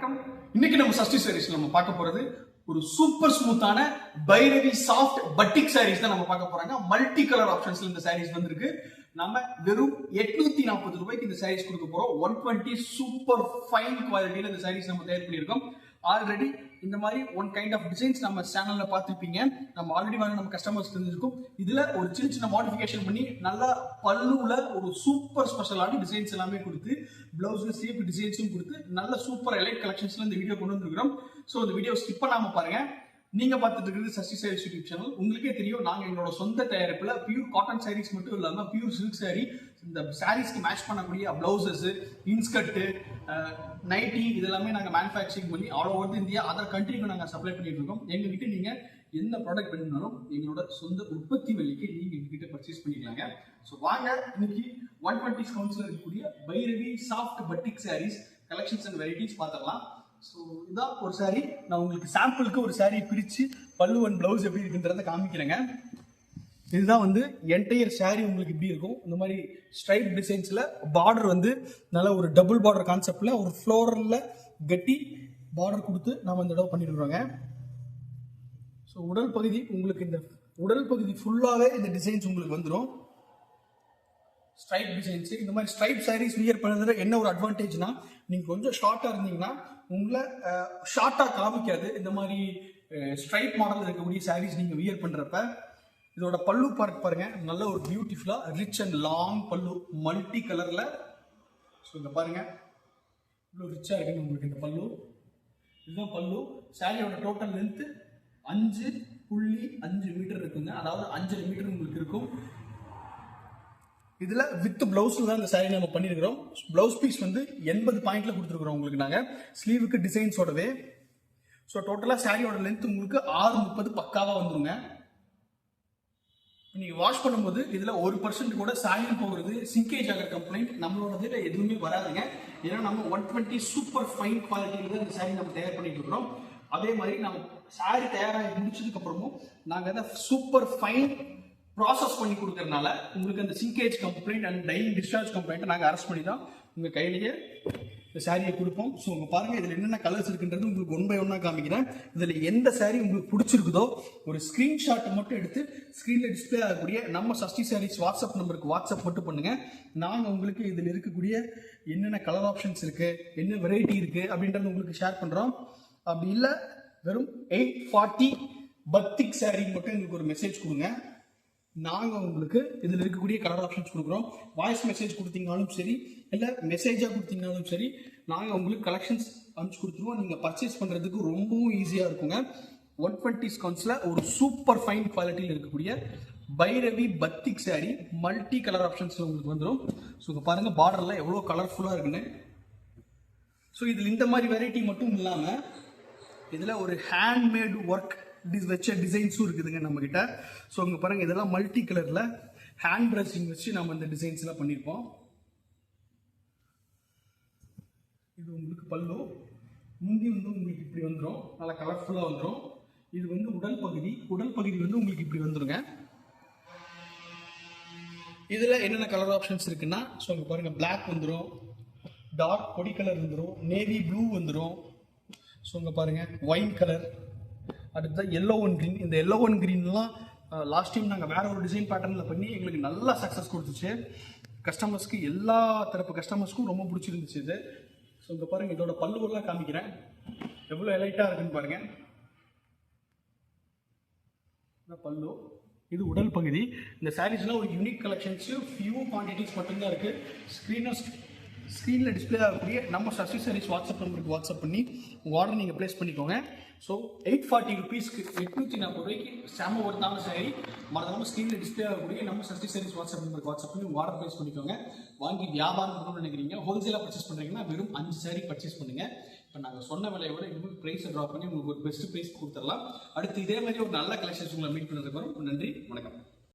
வணக்கம். இன்னைக்கு நம்ம சஷ்டி சாரீஸ் நம்ம பார்க்க போறது ஒரு சூப்பர் ஸ்மூத்தான பைரவி சாஃப்ட் பட்டிக் சாரீஸ் தான் நம்ம பார்க்க போறாங்க. மல்டி கலர் ஆப்ஷன்ஸ்ல இந்த சாரீஸ் வந்திருக்கு. நம்ம வெறும் 840 ரூபாய்க்கு இந்த சாரீஸ் கொடுக்க போறோம். 120 சூப்பர் ஃபைன் குவாலிட்டியில இந்த சாரீஸ் நம்ம தயார் பண்ணியிருக்கோம். ஆல்ரெடி இந்த மாதிரி ஒன் கைண்ட் ஆஃப் டிசைன்ஸ் நம்ம சேனல்ல பார்த்துருப்பீங்க. நம்ம ஆல்ரெடி வாங்க நம்ம கஸ்டமர்ஸ் தெரிஞ்சிருக்கும். இதுல ஒரு சின்ன சின்ன மாடிஃபிகேஷன் பண்ணி நல்லா பல்லுல ஒரு சூப்பர் ஸ்பெஷலான டிசைன்ஸ் எல்லாமே கொடுத்து பிளவுஸ்ல சேஃப் டிசைன்ஸும் கொடுத்து நல்ல சூப்பர் எலைட் கலெக்ஷன்ஸ்ல இந்த வீடியோ கொண்டு வந்திருக்கிறோம். ஸோ இந்த வீடியோ ஸ்கிப் பண்ணாம பாருங்க. நீங்க பார்த்துட்டு இருக்கிறது சஷ்டி சாரீஸ் யூடியூப் சேனல். உங்களுக்கே தெரியும், நாங்க எங்களோட சொந்த தயாரிப்புல பியூர் காட்டன் சாரீஸ் மட்டும் இல்லாம பியூர் சில்க் சாரி, இந்த சாரீஸ்க்கு மேட்ச் பண்ணக்கூடிய பிளவுசஸ், இன்ஸ்கர்ட், நைட்டி இதெல்லாமே நாங்க மேனுஃபேக்சரிங் பண்ணி ஆல் ஓவர் இந்தியா அதர் கண்ட்ரிக்கு நாங்க சப்ளை பண்ணிட்டு இருக்கோம். எங்ககிட்ட நீங்க எந்த ப்ராடக்ட் வேணும்னாலும் எங்களோட சொந்த உற்பத்தி விலைக்கு நீங்க எங்ககிட்ட பர்ச்சேஸ் பண்ணிக்கலாங்க. ஸோ வாங்க, இன்னைக்கு 120 கவுண்ட்ஸ்ல இருக்கக்கூடிய Bhairavi soft batik sarees collections and varieties பார்த்துடலாம். ஸோ இதான் ஒரு சாரீ. நான் உங்களுக்கு சாம்பிளுக்கு ஒரு சாரீ பிரித்து பல்லு அண்ட் பிளவுஸ் எப்படி இருக்குன்றத காமிக்கிறேங்க. இதுதான் வந்து என்டையர் சாரீ உங்களுக்கு இப்படி இருக்கும். இந்த மாதிரி ஸ்ட்ரைப் டிசைன்ஸில் பார்டர் வந்து நல்ல ஒரு டபுள் பார்டர் கான்செப்டில் ஒரு ஃப்ளோரில் கட்டி பார்டர் கொடுத்து நம்ம இந்த தடவை பண்ணிட்டுருக்கோங்க. ஸோ உடல் பகுதி உங்களுக்கு இந்த உடல் பகுதி ஃபுல்லாகவே இந்த டிசைன்ஸ் உங்களுக்கு வந்துடும். ஸ்ட்ரைப் டிசைன்ஸ், இந்த மாதிரி ஸ்ட்ரைப் சாரீஸ் வியர் பண்ணுறதுல என்ன ஒரு அட்வான்டேஜ்னா, நீங்கள் கொஞ்சம் ஷார்ட்டாக இருந்தீங்கன்னா உங்களை ஷார்ட்டாக காமிக்காது. இந்த மாதிரி ஸ்ட்ரைப் மாடல் இருக்கக்கூடிய சாரீஸ் நீங்கள் வியர் பண்ணுறப்ப இதோட பல்லு பார்ட் பாருங்க, நல்ல ஒரு பியூட்டிஃபுல்லாக ரிச் அண்ட் லாங் பல்லு மல்டி கலரில். ஸோ இங்கே பாருங்க, இவ்வளோ ரிச்சாக இருக்குன்னு உங்களுக்கு இந்த பல்லு. இதுதான் பல்லு. சாரியோட டோட்டல் லென்த்து 5.5 மீட்டர் இருக்குங்க. அதாவது 5 மீட்டர் உங்களுக்கு இருக்கும். இதுல வித் பிளவுஸ்ல தான் இந்த சாரி நம்ம பண்ணிருக்கிறோம். பிளவுஸ் பீஸ் வந்து 80 பாயிண்ட்ல கொடுத்துருக்கிறோம் உங்களுக்கு நாங்க ஸ்லீவுக்கு டிசைன்ஸோடவே. ஸோ டோட்டலா சாரியோட லென்த் உங்களுக்கு 6.30 பக்காவா வந்துருங்க. நீங்க வாஷ் பண்ணும்போது இதுல 1% கூட சாயம் போகிறது, சிங்கேஜ் ஆகிற கம்ப்ளைண்ட் நம்மளோட எதுவுமே வராதுங்க. ஏன்னா நம்ம 120 சூப்பர் ஃபைன் குவாலிட்டியில தான் இந்த சாரி நம்ம தயார் பண்ணிட்டு இருக்கிறோம். அதே மாதிரி நம்ம சாரி தயாராகி முடிச்சதுக்கு அப்புறமும் நாங்க அதை சூப்பர் ஃபைன் ப்ராசஸ் பண்ணி கொடுக்கறதுனால உங்களுக்கு அந்த சிங்கேஜ் கம்ப்ளைண்ட் அண்ட் டையிங் டிஸ்சார்ஜ் கம்ப்ளைண்ட்டை நாங்கள் அரெஸ்ட் பண்ணி தான் உங்கள் கையிலேயே இந்த சாரியை கொடுப்போம். ஸோ உங்கள் பாருங்கள், இதில் என்னென்ன கலர்ஸ் இருக்குன்றது உங்களுக்கு ஒன் பை ஒன்னாக காமிக்கிறேன். இதில் எந்த சாரி உங்களுக்கு பிடிச்சிருக்குதோ ஒரு ஸ்க்ரீன்ஷாட் மட்டும் எடுத்து ஸ்க்ரீனில் டிஸ்பிளே ஆகக்கூடிய நம்ம சஷ்டி சாரீஸ் வாட்ஸ்அப் நம்பருக்கு வாட்ஸ்அப் மட்டும் பண்ணுங்கள். நாங்கள் உங்களுக்கு இதில் இருக்கக்கூடிய என்னென்ன கலர் ஆப்ஷன்ஸ் இருக்குது, என்ன வெரைட்டி இருக்குது அப்படின்றது உங்களுக்கு ஷேர் பண்ணுறோம். அப்படி இல்லை, வெறும் 840 பத்திக் சாரி மட்டும் எங்களுக்கு ஒரு மெசேஜ் கொடுங்க. நாங்கள் உங்களுக்கு இதில் இருக்கக்கூடிய கலர் ஆப்ஷன்ஸ் கொடுக்குறோம். வாய்ஸ் மெசேஜ் கொடுத்தீங்கனாலும் சரி, இல்லை மெசேஜாக கொடுத்தீங்கனாலும் சரி, நாங்கள் உங்களுக்கு கலெக்ஷன்ஸ் அனுப்பிச்சு கொடுத்துருவோம். நீங்கள் பர்ச்சேஸ் பண்ணுறதுக்கு ரொம்பவும் ஈஸியாக இருக்குங்க. 120 கவுண்ட்ஸில் ஒரு சூப்பர் ஃபைன் குவாலிட்டியில் இருக்கக்கூடிய பைரவி பத்திக் சாரி மல்டி கலர் ஆப்ஷன்ஸில் உங்களுக்கு வந்துடும். ஸோ இங்கே பாருங்கள், பார்டரில் எவ்வளோ கலர்ஃபுல்லாக இருக்குன்னு. ஸோ இதில் இந்த மாதிரி வெரைட்டி மட்டும் இல்லாமல் இதில் ஒரு ஹேண்ட்மேடு ஒர்க் வச்ச டிசைன்ஸும் இருக்குதுங்க நம்ம கிட்ட. ஸோ இங்கே பாருங்க, இதெல்லாம் மல்டி கலர்ல ஹேண்ட் பிரஷிங் வச்சு நம்ம இந்த டிசைன்ஸ் எல்லாம் பண்ணியிருப்போம். இது உங்களுக்கு பல்லு, முந்தி வந்து உங்களுக்கு இப்படி வந்துடும், நல்லா கலர்ஃபுல்லாக வந்துடும். இது வந்து உடல் பகுதி வந்து உங்களுக்கு இப்படி வந்துருங்க. இதில் என்னென்ன கலர் ஆப்ஷன்ஸ் இருக்குன்னா, ஸோ இங்கே பாருங்க, பிளாக் வந்துடும், டார்க் பொடி கலர் வந்துடும், நேவி ப்ளூ வந்துடும். ஸோ இங்கே பாருங்க, ஒயின் கலர், அடுத்தது எல்லோ ஒன் க்ரீன். இந்த எல்லோ ஒன் க்ரீன்லாம் லாஸ்ட் டைம் நாங்கள் வேற ஒரு டிசைன் பேட்டர்னில் பண்ணி எங்களுக்கு நல்லா சக்ஸஸ் கொடுத்துச்சு. கஸ்டமர்ஸ்க்கு, எல்லா தரப்பு கஸ்டமர்ஸ்க்கும் ரொம்ப பிடிச்சிருந்துச்சு இது. ஸோ இங்கே பாருங்கள், இதோட பல்லுவெல்லாம் காமிக்கிறேன், எவ்வளோ எலைட்டாக இருக்குன்னு பாருங்கள். பல்லு, இது உடல் பகுதி. இந்த சாரீஸ்லாம் ஒரு யூனிக் கலெக்ஷன்ஸு, ஃபியூ குவான்டிட்டிஸ் மட்டும்தான் இருக்குது. ஸ்க்ரீனில் டிஸ்பிளே ஆகக்கூடிய நம்ம சஷ்டி சாரீஸ் வாட்ஸ்அப் நம்பருக்கு வாட்ஸ்அப் பண்ணி உங்கள் ஆர்டர் நீங்கள் ப்ளேஸ் பண்ணிக்கோங்க. ஸோ 840 ருபீஸ்க்கு 840 ரூபாய்க்கு செம ஒருத்தான சாரி மறக்காமல் ஸ்க்ரீனில் டிஸ்பிளே ஆகக்கூடிய நம்ம சஷ்டி சாரீஸ் வாட்ஸ்அப் நம்பருக்கு வாட்ஸ்அப் பண்ணி உங்கள் ஆர்டர் ப்ளேஸ் பண்ணிக்கோங்க. வாங்கி வியாபாரம் பண்ணணும்னு நினைக்கிறீங்க, ஹோல்சேலாக பர்ச்சேஸ் பண்ணுறீங்கன்னா வெறும் 5 சாரி பர்ச்சேஸ் பண்ணுங்கள். இப்போ நாங்கள் சொன்ன விலையோட இன்னும் ப்ரைஸை ட்ராப் பண்ணி உங்களுக்கு ஒரு பெஸ்ட் ப்ரைஸ் கொடுத்துடலாம். அடுத்து இதே மாதிரி ஒரு நல்ல கலெக்ஷன்ஸ் உங்களை மீட் பண்ணுறதுக்கு வரும். நன்றி, வணக்கம்.